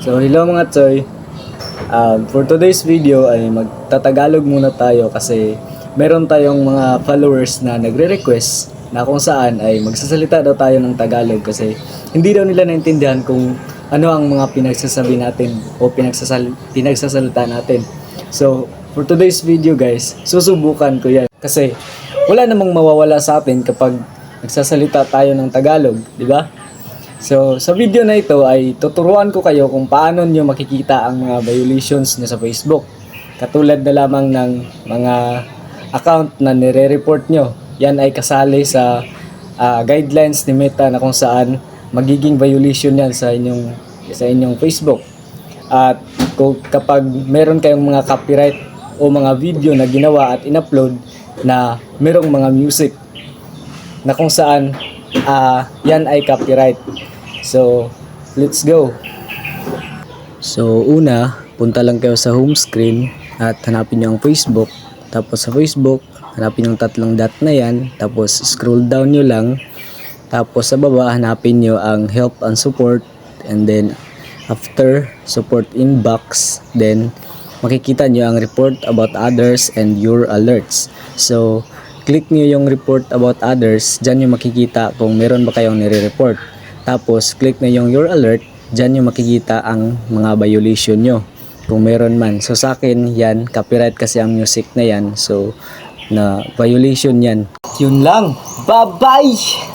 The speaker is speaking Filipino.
So hello mga Choy. For today's video ay magtatagalog muna tayo kasi meron tayong mga followers na nagre-request na kung saan ay magsasalita daw tayo ng Tagalog kasi hindi daw nila naintindihan kung ano ang mga pinagsasabi natin o pinagsasalita natin. So for today's video guys, susubukan ko yan kasi wala namang mawawala sa atin kapag nagsasalita tayo ng Tagalog, di ba? So, sa video na ito ay tuturuan ko kayo kung paano nyo makikita ang mga violations nyo sa Facebook. Katulad na lamang ng mga account na nire-report nyo. Yan ay kasali sa guidelines ni Meta na kung saan magiging violation yan sa inyong Facebook. At kapag meron kayong mga copyright o mga video na ginawa at in-upload na merong mga music na kung saan yan ay copyright. So, let's go. So, una, punta lang kayo sa home screen at hanapin nyo ang Facebook. Tapos sa Facebook, hanapin yung tatlong dot na yan. Tapos scroll down nyo lang. Tapos sa baba, hanapin nyo ang help and support. And then, after support inbox, then makikita nyo ang report about others and your alerts. So, click nyo yung report about others. Diyan nyo makikita kung meron ba kayong nire-report. Tapos, click na yung your alert. Diyan nyo makikita ang mga violation nyo. Kung meron man. So, sa akin, yan. Copyright kasi ang music na yan. So, na violation yan. Yun lang. Bye-bye!